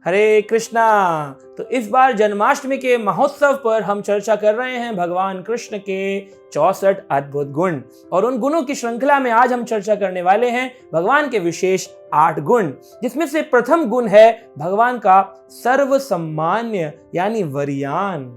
हरे कृष्णा। तो इस बार जन्माष्टमी के महोत्सव पर हम चर्चा कर रहे हैं भगवान कृष्ण के 64 अद्भुत गुण, और उन गुणों की श्रृंखला में आज हम चर्चा करने वाले हैं भगवान के विशेष 8 गुण, जिसमें से प्रथम गुण है भगवान का सर्वसम्मान्य यानी वरीयान।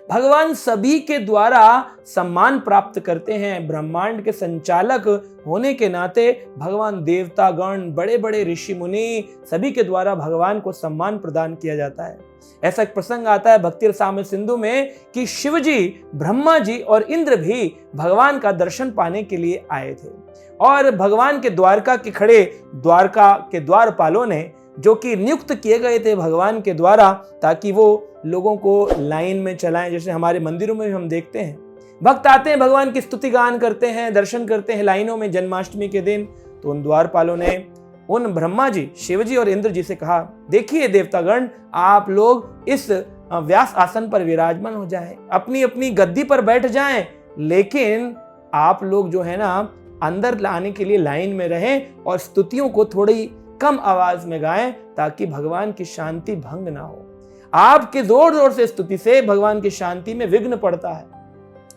भगवान सभी के द्वारा सम्मान प्राप्त करते हैं। ब्रह्मांड के संचालक होने के नाते भगवान देवतागण, बड़े बड़े ऋषि मुनि सभी के द्वारा भगवान को सम्मान प्रदान किया जाता है। ऐसा एक प्रसंग आता है भक्ति रसामृत सिंधु में कि शिव जी, ब्रह्मा जी और इंद्र भी भगवान का दर्शन पाने के लिए आए थे, और भगवान के द्वारका के द्वारपालों ने, जो कि नियुक्त किए गए थे भगवान के द्वारा ताकि वो लोगों को लाइन में चलाएं, जैसे हमारे मंदिरों में भी हम देखते हैं भक्त आते हैं, भगवान की स्तुति गान करते हैं, दर्शन करते हैं लाइनों में जन्माष्टमी के दिन। तो उन द्वारपालों ने उन ब्रह्मा जी, शिव जी और इंद्र जी से कहा, देखिए देवतागण, आप लोग इस व्यास आसन पर विराजमान हो जाएं, अपनी अपनी गद्दी पर बैठ जाएं, लेकिन आप लोग जो है ना अंदर लाने के लिए लाइन में रहें और स्तुतियों को थोड़ी कम आवाज में गाएं ताकि भगवान की शांति भंग ना हो। आपके जोर जोर से स्तुति से भगवान की शांति में विघ्न पड़ता है।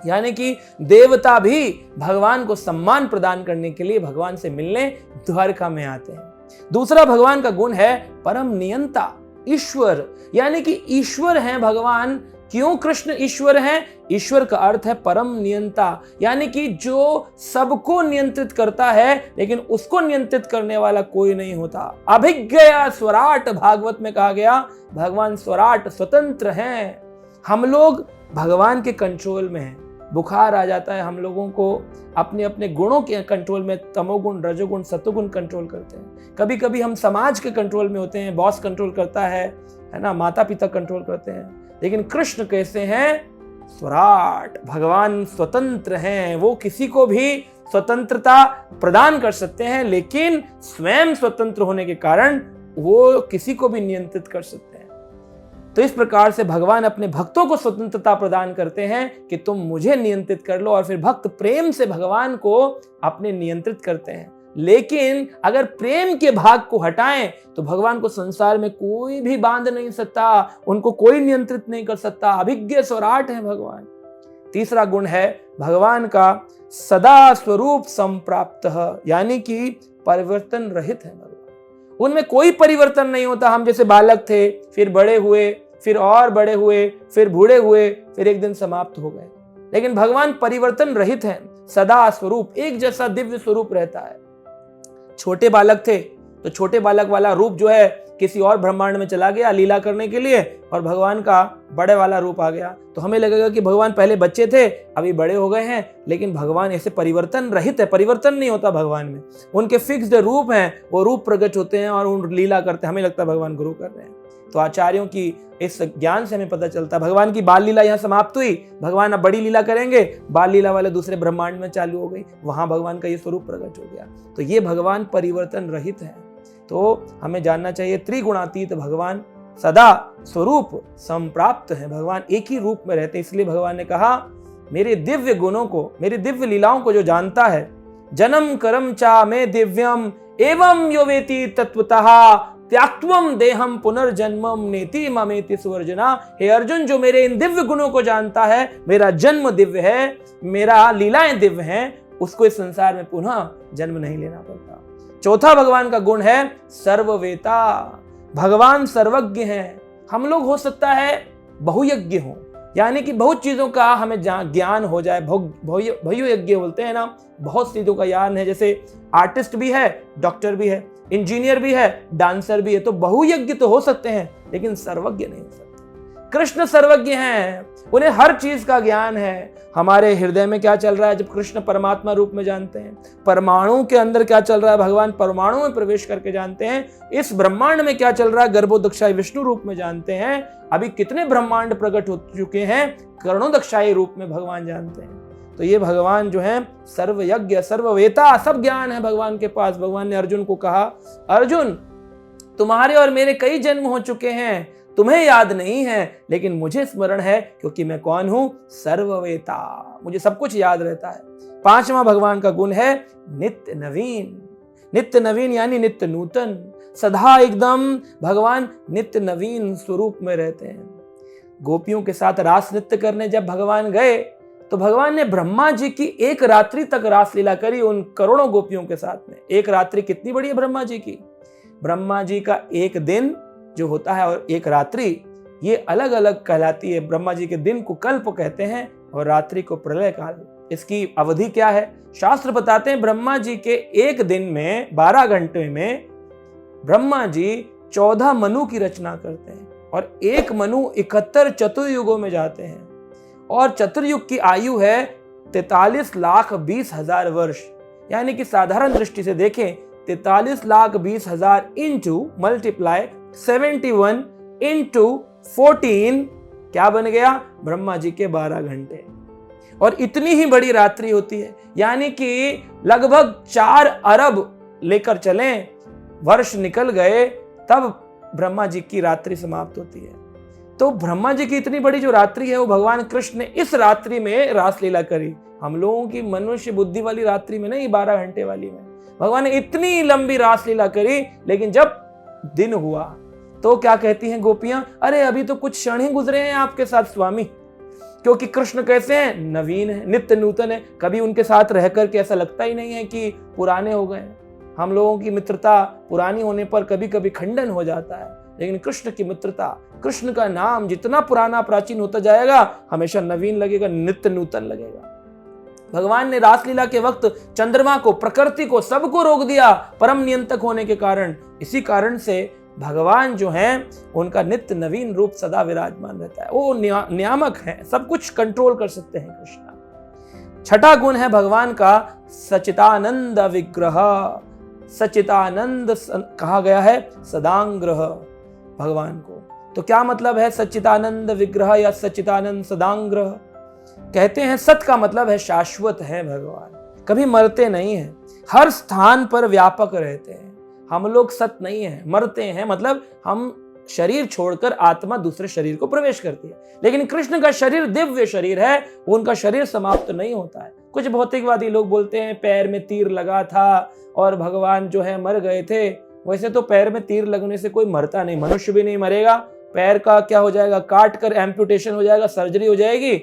यानी कि देवता भी भगवान को सम्मान प्रदान करने के लिए भगवान से मिलने द्वारका में आते हैं। दूसरा भगवान का गुण है परम नियंता, ईश्वर। यानी कि ईश्वर हैं भगवान। क्यों कृष्ण ईश्वर हैं? ईश्वर का अर्थ है परम नियंता, यानी कि जो सबको नियंत्रित करता है, लेकिन उसको नियंत्रित करने वाला कोई नहीं होता। अभिज्ञया स्वराट, भागवत में कहा गया भगवान स्वराट, स्वतंत्र हैं। हम लोग भगवान के कंट्रोल में हैं। बुखार आ जाता है, हम लोगों को अपने अपने गुणों के कंट्रोल में, तमोगुण, रजोगुण, सतोगुण कंट्रोल करते हैं। कभी कभी हम समाज के कंट्रोल में होते हैं, बॉस कंट्रोल करता है ना, माता पिता कंट्रोल करते हैं। लेकिन कृष्ण कैसे हैं? स्वराट, भगवान स्वतंत्र हैं। वो किसी को भी स्वतंत्रता प्रदान कर सकते हैं, लेकिन स्वयं स्वतंत्र होने के कारण वो किसी को भी नियंत्रित कर सकते हैं। तो इस प्रकार से भगवान अपने भक्तों को स्वतंत्रता प्रदान करते हैं कि तुम मुझे नियंत्रित कर लो, और फिर भक्त प्रेम से भगवान को अपने नियंत्रित करते हैं। लेकिन अगर प्रेम के भाग को हटाएं तो भगवान को संसार में कोई भी बांध नहीं सकता, उनको कोई नियंत्रित नहीं कर सकता। अभिज्ञ स्वराट है भगवान। तीसरा गुण है भगवान का सदा स्वरूप संप्राप्त, यानी कि परिवर्तन रहित है भगवान। उनमें कोई परिवर्तन नहीं होता। हम जैसे बालक थे, फिर बड़े हुए, फिर और बड़े हुए, फिर बूढ़े हुए, फिर एक दिन समाप्त हो गए। लेकिन भगवान परिवर्तन रहित हैं, सदा स्वरूप, एक जैसा दिव्य स्वरूप रहता है। छोटे बालक थे तो छोटे बालक वाला रूप जो है किसी और ब्रह्मांड में चला गया लीला करने के लिए, और भगवान का बड़े वाला रूप आ गया, तो हमें लगेगा कि भगवान पहले बच्चे थे अभी बड़े हो गए हैं। लेकिन भगवान ऐसे परिवर्तन रहित है, परिवर्तन नहीं होता भगवान में। उनके फिक्स्ड रूप हैं, वो रूप प्रकट होते हैं और उन लीला करते हैं, हमें लगता है भगवान गुरु कर रहे हैं। तो आचार्यों की इस ज्ञान से हमें पता चलता है भगवान की बाल लीला यहाँ समाप्त हुई, भगवान अब बड़ी लीला करेंगे, बाल लीला वाले दूसरे ब्रह्मांड में चालू हो गई, वहां भगवान का ये स्वरूप प्रकट हो गया। तो ये भगवान परिवर्तन रहित है। तो हमें जानना चाहिए त्रिगुणातीत भगवान सदा स्वरूप संप्राप्त है। भगवान एक ही रूप में रहते हैं, इसलिए भगवान ने कहा मेरे दिव्य गुणों को, मेरी दिव्य लीलाओं को जो जानता है, जन्म करम चा में दिव्यम एवं यो वेति तत्वतः त्याक्त्वम देहम पुनर्जन्मम नेति ममेति सुवर्जना। हे अर्जुन, जो मेरे इन दिव्य गुणों को जानता है, मेरा जन्म दिव्य है, मेरा लीलाएं दिव्य हैं, उसको इस संसार में पुनः जन्म नहीं लेना पड़ता। चौथा भगवान का गुण है सर्ववेता। भगवान सर्वज्ञ हैं। हम लोग हो सकता है बहुयज्ञ हो, यानी कि बहुत चीजों का हमें ज्ञान हो जाए, बहुयज्ञ बोलते हैं ना, बहुत चीजों का ज्ञान है। जैसे आर्टिस्ट भी है, डॉक्टर भी है, इंजीनियर भी है, डांसर भी है, तो बहुयज्ञ तो हो सकते हैं, लेकिन सर्वज्ञ नहीं हो सकते। कृष्ण सर्वज्ञ हैं, उन्हें हर चीज का ज्ञान है। हमारे हृदय में क्या चल रहा है जब कृष्ण परमात्मा रूप में जानते हैं, परमाणु के अंदर क्या चल रहा है भगवान परमाणु में प्रवेश करके जानते हैं, इस ब्रह्मांड में क्या चल रहा है गर्भोदक्षाई विष्णु रूप में जानते हैं। अभी कितने ब्रह्मांड प्रकट हो चुके हैं, करणोदक्षाई रूप में भगवान जानते हैं। तो ये भगवान जो है सर्वयज्ञ, सर्ववेता, सब ज्ञान है भगवान के पास। भगवान ने अर्जुन को कहा, अर्जुन तुम्हारे और मेरे कई जन्म हो चुके हैं, तुम्हें याद नहीं है, लेकिन मुझे स्मरण है, क्योंकि मैं कौन हूं? सर्ववेता, मुझे सब कुछ याद रहता है। पांचवा भगवान का गुण है नित्य नवीन। नित्य नवीन यानी नित्य नूतन। सदा एकदम भगवान नित्य नवीन स्वरूप में रहते हैं। गोपियों के साथ रास नृत्य करने जब भगवान गए तो भगवान ने ब्रह्मा जी की एक रात्रि तक रास लीला करी उन करोड़ों गोपियों के साथ में। एक रात्रि कितनी बड़ी है ब्रह्मा जी की? ब्रह्मा जी का एक दिन जो होता है और एक रात्रि, ये अलग अलग कहलाती है। ब्रह्मा जी के दिन को कल्प कहते हैं और रात्रि को प्रलय काल। इसकी अवधि क्या है? शास्त्र बताते हैं ब्रह्मा जी के एक दिन में 12 घंटे में ब्रह्मा जी 14 मनु की रचना करते हैं और एक मनु 71 चतुर्युगों में जाते हैं और चतुर्युग की आयु है 43,20,000 वर्ष। यानी कि साधारण दृष्टि से देखें 43,20,000 इंटू मल्टीप्लाई 71 इंटू 14 क्या बन गया? ब्रह्मा जी के 12 घंटे। और इतनी ही बड़ी रात्रि होती है, यानी कि लगभग 4 अरब लेकर चलें वर्ष निकल गए तब ब्रह्मा जी की रात्रि समाप्त होती है। तो ब्रह्मा जी की इतनी बड़ी जो रात्रि है वो भगवान कृष्ण ने इस रात्रि में रास लीला करी। हम लोगों की मनुष्य बुद्धि वाली रात्रि में नहीं, 12 घंटे वाली में भगवान ने इतनी लंबी रास लीला करी। लेकिन जब दिन हुआ तो क्या कहती हैं गोपियां? अरे अभी तो कुछ क्षण ही गुजरे हैं आपके साथ स्वामी। क्योंकि कृष्ण कैसे हैं? नवीन है, नित्य नूतन है। कभी उनके साथ रह करके ऐसा लगता ही नहीं है कि पुराने हो गए। हम लोगों की मित्रता पुरानी होने पर कभी कभी खंडन हो जाता है, लेकिन कृष्ण की मित्रता, कृष्ण का नाम जितना पुराना प्राचीन होता जाएगा हमेशा नवीन लगेगा, नित्य नूतन लगेगा। भगवान ने रासलीला के वक्त चंद्रमा को, प्रकृति को, सबको रोक दिया परम नियंत्रक होने के कारण। इसी कारण से भगवान जो हैं उनका नित्य नवीन रूप सदा विराजमान रहता है। वो नियामक हैं, सब कुछ कंट्रोल कर सकते हैं कृष्ण। छठा गुण है भगवान का सच्चिदानंद विग्रह। सच्चिदानंद कहा गया है सदांग्रह भगवान को। तो क्या मतलब है सच्चिदानंद विग्रह या सच्चिदानंद सदांग्रह? कहते हैं सत का मतलब है शाश्वत है भगवान, कभी मरते नहीं है, हर स्थान पर व्यापक रहते हैं। हम लोग सत नहीं है, मरते हैं, मतलब हम शरीर छोड़कर आत्मा दूसरे शरीर को प्रवेश करती है। लेकिन कृष्ण का शरीर दिव्य शरीर है, उनका शरीर समाप्त नहीं होता है। कुछ भौतिकवादी लोग बोलते हैं पैर में तीर लगा था और भगवान जो है मर गए थे। वैसे तो पैर में तीर लगने से कोई मरता नहीं, मनुष्य भी नहीं मरेगा। पैर का क्या हो जाएगा? काट कर एम्पुटेशन हो जाएगा, सर्जरी हो जाएगी,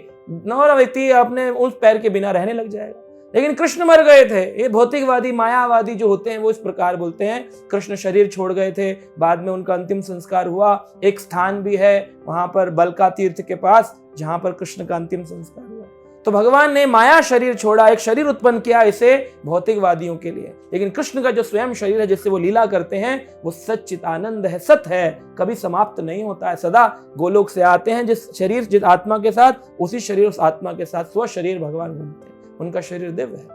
और व्यक्ति अपने उस पैर के बिना रहने लग जाएगा। लेकिन कृष्ण मर गए थे। ये भौतिकवादी मायावादी जो होते हैं वो इस प्रकार बोलते हैं कृष्ण शरीर छोड़ गए थे, बाद में उनका अंतिम संस्कार हुआ। एक स्थान भी है वहां पर बलका तीर्थ के पास जहां पर कृष्ण का अंतिम संस्कार हुआ। तो भगवान ने माया शरीर छोड़ा, एक शरीर उत्पन्न किया इसे भौतिकवादियों के लिए। लेकिन कृष्ण का जो स्वयं शरीर है जिससे वो लीला करते हैं वो सच्चिदानंद है, सत है, कभी समाप्त नहीं होता है। सदा गोलोक से आते हैं जिस शरीर जिस आत्मा के साथ, उसी शरीर उस आत्मा के साथ स्व शरीर भगवान घूमते हैं। उनका शरीर दिव्य है।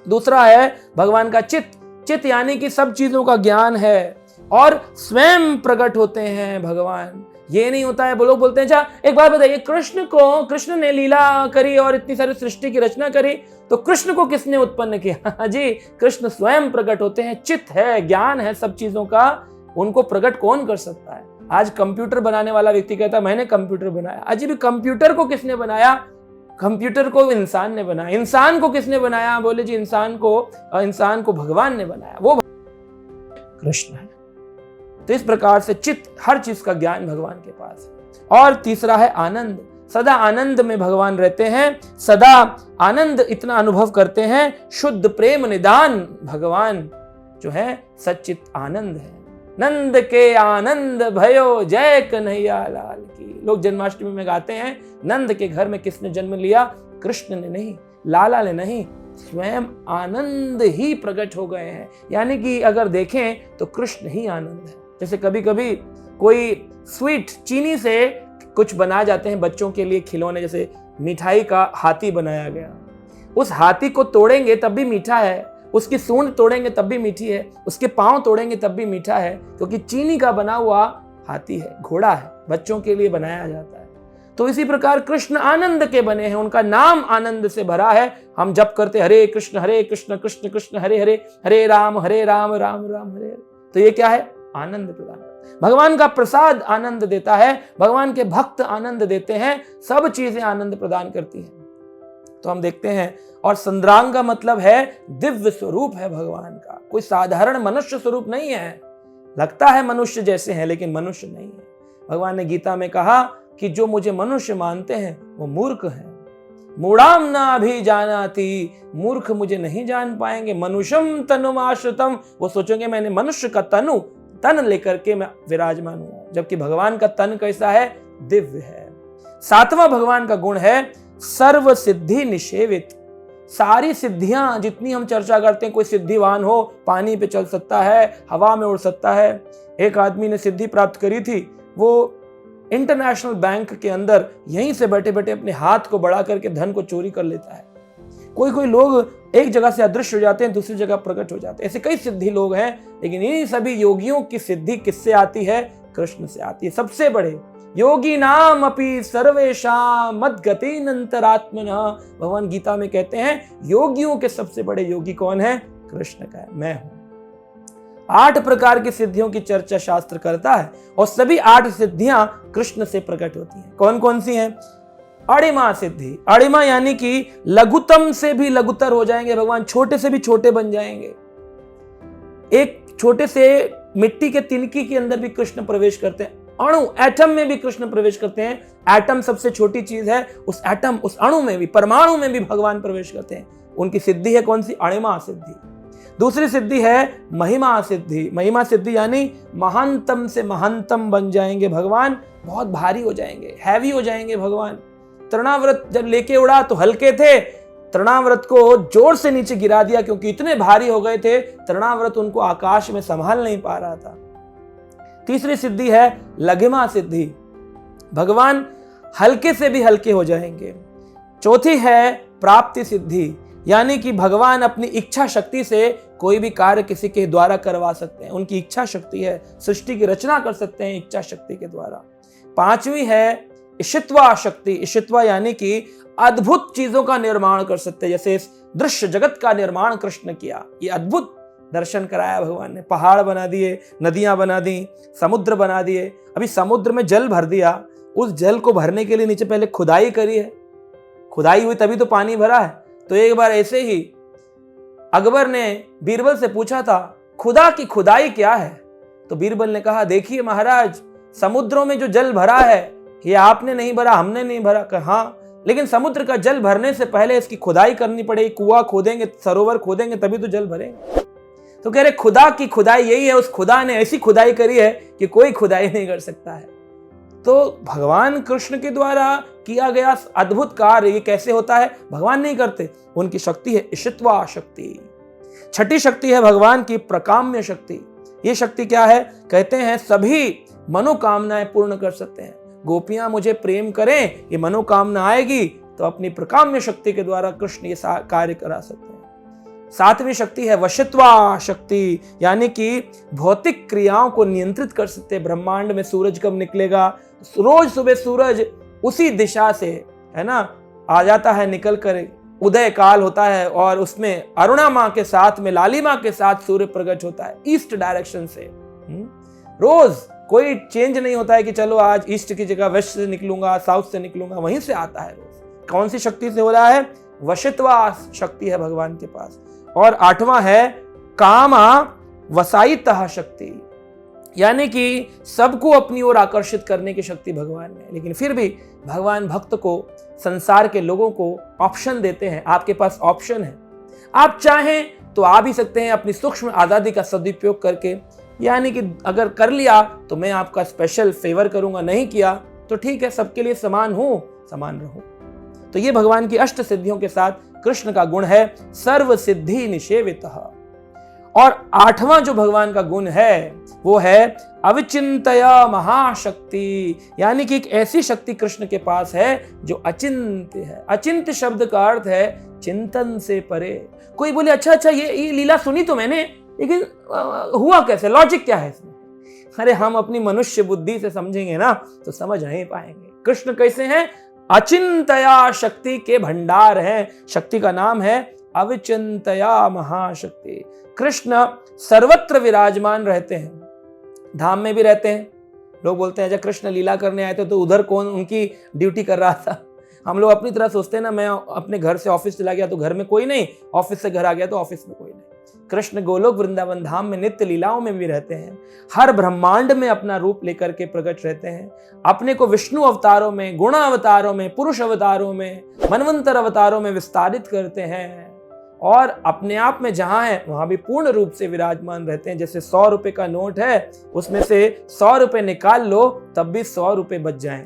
दूसरा है भगवान का चित्त। चित्त यानी कि सब चीजों का ज्ञान है और स्वयं प्रकट होते हैं भगवान। ये नहीं होता है, लोग बोलते हैं अच्छा एक बात बताइए, कृष्ण ने लीला करी और इतनी सारी सृष्टि की रचना करी, तो कृष्ण को किसने उत्पन्न किया? जी, कृष्ण स्वयं प्रकट होते हैं। चित्त है, ज्ञान है सब चीजों का, उनको प्रकट कौन कर सकता है? आज कंप्यूटर बनाने वाला व्यक्ति कहता है मैंने कंप्यूटर बनाया। अजी, कंप्यूटर को किसने बनाया? कंप्यूटर को इंसान ने बनाया। इंसान को किसने बनाया? बोले जी इंसान को भगवान ने बनाया, वो कृष्ण है। तो इस प्रकार से चित्त, हर चीज का ज्ञान भगवान के पास है। और तीसरा है आनंद। सदा आनंद में भगवान रहते हैं, सदा आनंद इतना अनुभव करते हैं। शुद्ध प्रेम निदान भगवान जो है सच्चित आनंद है। नंद के आनंद भयो जय कन्हैया लाल की। लोग जन्माष्टमी में गाते हैं नंद के घर में किसने जन्म लिया? कृष्ण ने नहीं, लाला ने नहीं, स्वयं आनंद ही प्रकट हो गए हैं। यानी कि अगर देखें तो कृष्ण ही आनंद है। जैसे कभी कभी कोई स्वीट चीनी से कुछ बनाए जाते हैं बच्चों के लिए खिलौने, जैसे मिठाई का हाथी बनाया गया, उस हाथी को तोड़ेंगे तब भी मीठा है, उसकी सूंड तोड़ेंगे तब भी मीठी है, उसके पांव तोड़ेंगे तब भी मीठा है, क्योंकि चीनी का बना हुआ हाथी है, घोड़ा है, बच्चों के लिए बनाया जाता है। तो इसी प्रकार कृष्ण आनंद के बने हैं, उनका नाम आनंद से भरा है। हम जप करते हरे कृष्ण कृष्ण कृष्ण हरे हरे, हरे राम राम राम हरे हरे। तो ये क्या है? आनंद प्रदान। भगवान का प्रसाद आनंद देता है, भगवान के भक्त आनंद देते हैं, सब चीजें आनंद प्रदान करती हैं। तो हम देखते हैं, और संद्रांग का मतलब है दिव्य स्वरूप है भगवान का, कोई साधारण मनुष्य स्वरूप नहीं है। लगता है मनुष्य जैसे हैं लेकिन मनुष्य नहीं है। भगवान ने गीता में कहा कि जो मुझे मनुष्य मानते हैं वो मूर्ख हैं। मूढ़ाम ना भी जानाति, मूर्ख मुझे नहीं जान पाएंगे। मनुष्यम तनुमाश्रितम, वो सोचेंगे मैंने मनुष्य का तन लेकर के मैं विराजमान हूं, जबकि भगवान का तन कैसा है? दिव्य है। सातवां भगवान का गुण है सर्व सिद्धि निषेवित। सारी सिद्धियां जितनी हम चर्चा करते हैं, कोई सिद्धिवान हो, पानी पे चल सकता है, हवा में उड़ सकता है। एक आदमी ने सिद्धि प्राप्त करी थी, वो इंटरनेशनल बैंक के अंदर यहीं से बैठे बैठे अपने हाथ को बढ़ा करके धन को चोरी कर लेता है। कोई लोग एक जगह से अदृश्य हो जाते हैं, दूसरी जगह प्रकट हो जाते हैं। ऐसे कई सिद्धि लोग हैं, लेकिन इन्हीं सभी योगियों की सिद्धि किससे आती है? कृष्ण से आती है। सबसे बड़े योगी नाम अपि सर्वेषां मद्गतिरंतरात्मनः, भगवान गीता में कहते हैं योगियों के सबसे बड़े योगी कौन है? कृष्ण का है, मैं हूं। 8 प्रकार की सिद्धियों की चर्चा शास्त्र करता है और सभी 8 सिद्धियां कृष्ण से प्रकट होती हैं। कौन कौन सी हैं? अणिमा सिद्धि। अणिमा यानी कि लघुतम से भी लघुतर हो जाएंगे भगवान, छोटे से भी छोटे बन जाएंगे। एक छोटे से मिट्टी के तिनकी के अंदर भी कृष्ण प्रवेश करते हैं। अणु, एटम में भी कृष्ण प्रवेश करते हैं। एटम सबसे छोटी चीज है, उस एटम, उस अणु में भी, परमाणु में भी भगवान प्रवेश करते हैं। उनकी सिद्धि है कौन सी? अणिमा सिद्धि। दूसरी सिद्धि है महिमा सिद्धि। महिमा सिद्धि यानी महानतम से महानतम बन जाएंगे भगवान, बहुत भारी हो जाएंगे, हैवी हो जाएंगे भगवान। तृणाव्रत जब लेके उड़ा तो हल्के थे, तृणाव्रत को जोर से नीचे गिरा दिया क्योंकि इतने भारी हो गए थे, तृणाव्रत उनको आकाश में संभाल नहीं पा रहा था। तीसरी सिद्धि है लघिमा सिद्धि, भगवान हल्के से भी हल्के हो जाएंगे। चौथी है प्राप्ति सिद्धि, यानी कि भगवान अपनी इच्छा शक्ति से कोई भी कार्य किसी के द्वारा करवा सकते हैं। उनकी इच्छा शक्ति है, सृष्टि की रचना कर सकते हैं इच्छा शक्ति के द्वारा। पांचवी है ईशित्वा शक्ति। ईशित्वा यानी कि अद्भुत चीजों का निर्माण कर सकते हैं, जैसे इस दृश्य जगत का निर्माण कृष्ण किया। ये अद्भुत दर्शन कराया भगवान ने। पहाड़ बना दिए, नदियां बना दी, समुद्र बना दिए। अभी समुद्र में जल भर दिया, उस जल को भरने के लिए नीचे पहले खुदाई करी है, खुदाई हुई तभी तो पानी भरा है। तो एक बार ऐसे ही अकबर ने बीरबल से पूछा था खुदा की खुदाई क्या है? तो बीरबल ने कहा देखिए महाराज, समुद्रों में जो जल भरा है ये आपने नहीं भरा, हमने नहीं भरा। कहा हाँ, लेकिन समुद्र का जल भरने से पहले इसकी खुदाई करनी पड़ेगी, कुआं खोदेंगे, सरोवर खोदेंगे, तभी तो जल भरेंगे। तो कह रहे खुदा की खुदाई यही है, उस खुदा ने ऐसी खुदाई करी है कि कोई खुदाई नहीं कर सकता है। तो भगवान कृष्ण के द्वारा किया गया अद्भुत कार्य ये कैसे होता है? भगवान नहीं करते, उनकी शक्ति है ईशित्वा शक्ति। छठी शक्ति है भगवान की प्रकाम्य शक्ति। ये शक्ति क्या है? कहते हैं सभी मनोकामनाएं पूर्ण कर सकते हैं। गोपियां मुझे प्रेम करें, ये मनोकामना आएगी तो अपनी प्रकाम्य शक्ति के द्वारा कृष्ण ये कार्य करा सकते हैं। सातवीं शक्ति है वशित्वा शक्ति, यानी कि भौतिक क्रियाओं को नियंत्रित कर सकते हैं। ब्रह्मांड में सूरज कब निकलेगा, रोज सुबह सूरज उसी दिशा से, है ना, आ जाता है, निकल कर उदय काल होता है और उसमें अरुणा माँ के साथ में, लालिमा के साथ सूर्य प्रकट होता है ईस्ट डायरेक्शन से। रोज कोई चेंज नहीं होता है कि चलो आज ईस्ट की जगह वेस्ट से निकलूंगा, साउथ से निकलूंगा, वहीं से आता है रोज। कौन सी शक्ति से हो रहा है? वशित्वा शक्ति है भगवान के पास। और आठवां है कामा वसायितः शक्ति, यानी कि सबको अपनी ओर आकर्षित करने की शक्ति भगवान में। लेकिन फिर भी भगवान भक्त को, संसार के लोगों को ऑप्शन देते हैं। आपके पास ऑप्शन है, आप चाहें तो आ भी सकते हैं अपनी सूक्ष्म आजादी का सदुपयोग करके, यानी कि अगर कर लिया तो मैं आपका स्पेशल फेवर करूंगा, नहीं किया तो ठीक है, सबके लिए समान हूं, समान रहूं। तो ये भगवान की अष्ट सिद्धियों के साथ कृष्ण का गुण है सर्व सिद्धि निषेवितः। और आठवां जो भगवान का गुण है वो है अविचिंतया महाशक्ति, यानी कि एक ऐसी शक्ति कृष्ण के पास है जो अचिंत्य है। अचिंत्य शब्द का अर्थ है चिंतन से परे। कोई बोले अच्छा ये लीला सुनी तो मैंने, लेकिन हुआ कैसे, लॉजिक क्या है इसमें? अरे हम अपनी मनुष्य बुद्धि से समझेंगे ना तो समझ नहीं पाएंगे। कृष्ण कैसे हैं? अचिंतया शक्ति के भंडार हैं। शक्ति का नाम है अविचिंतया महाशक्ति। कृष्ण सर्वत्र विराजमान रहते हैं, धाम में भी रहते हैं। लोग बोलते हैं जब कृष्ण लीला करने आए थे तो उधर कौन उनकी ड्यूटी कर रहा था? हम लोग अपनी तरह सोचते हैं ना, मैं अपने घर से ऑफिस चला गया तो घर में कोई नहीं, ऑफिस से घर आ गया तो ऑफिस में कोई नहीं। कृष्ण गोलोक वृंदावन धाम में नित्य लीलाओं में भी रहते हैं, हर ब्रह्मांड में अपना रूप लेकर के प्रकट रहते हैं, अपने को विष्णु अवतारों में, गुण अवतारों में, पुरुष अवतारों में, मनवंतर अवतारों में विस्तारित करते हैं और अपने आप में जहां है वहां भी पूर्ण रूप से विराजमान रहते हैं। जैसे 100 रुपए का नोट है, उसमें से 100 रुपए निकाल लो तब भी 100 रुपए बच जाएं।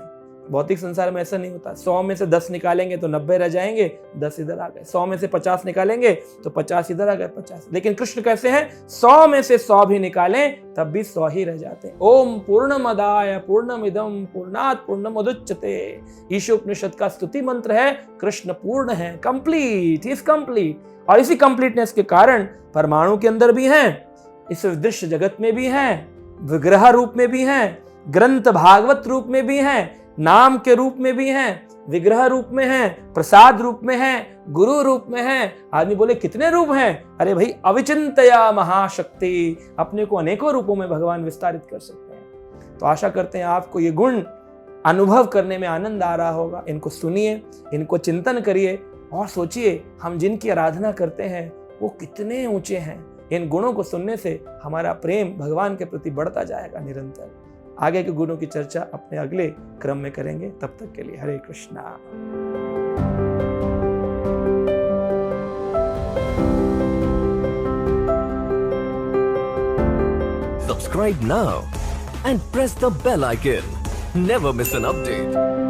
भौतिक संसार में ऐसा नहीं होता। 100 में से 10 निकालेंगे तो 90 रह जाएंगे, 10 इधर आ गए। 100 में से 50 निकालेंगे तो 50 इधर आ गए, 50। लेकिन कृष्ण कैसे हैं, 100 में से 100 भी निकालें तब भी 100 ही रह जाते हैं। ओम पूर्णमदाय पूर्णमिदं पूर्णात् पूर्णमुदच्यते। ईशोपनिषद का स्तुति मंत्र है, कृष्ण पूर्ण है, कंप्लीट, ही इज कंप्लीट। और इसी कंप्लीटनेस के कारण परमाणु के अंदर भी हैं, इस दृश्य जगत में भी हैं, विग्रह रूप में भी हैं, ग्रंथ भागवत रूप में भी हैं, नाम के रूप में भी हैं, विग्रह रूप में हैं, प्रसाद रूप में हैं, गुरु रूप में हैं। आदमी बोले कितने रूप हैं? अरे भाई, अविचिंतया महाशक्ति, अपने को अनेकों रूपों में भगवान विस्तारित कर सकते हैं। तो आशा करते हैं आपको ये गुण अनुभव करने में आनंद आ रहा होगा। इनको सुनिए, इनको चिंतन करिए और सोचिए हम जिनकी आराधना करते हैं वो कितने ऊंचे हैं। इन गुणों को सुनने से हमारा प्रेम भगवान के प्रति बढ़ता जाएगा निरंतर। आगे के गुणों की चर्चा अपने अगले क्रम में करेंगे। तब तक के लिए हरे Krishna. Subscribe now and press the bell icon. Never miss an update.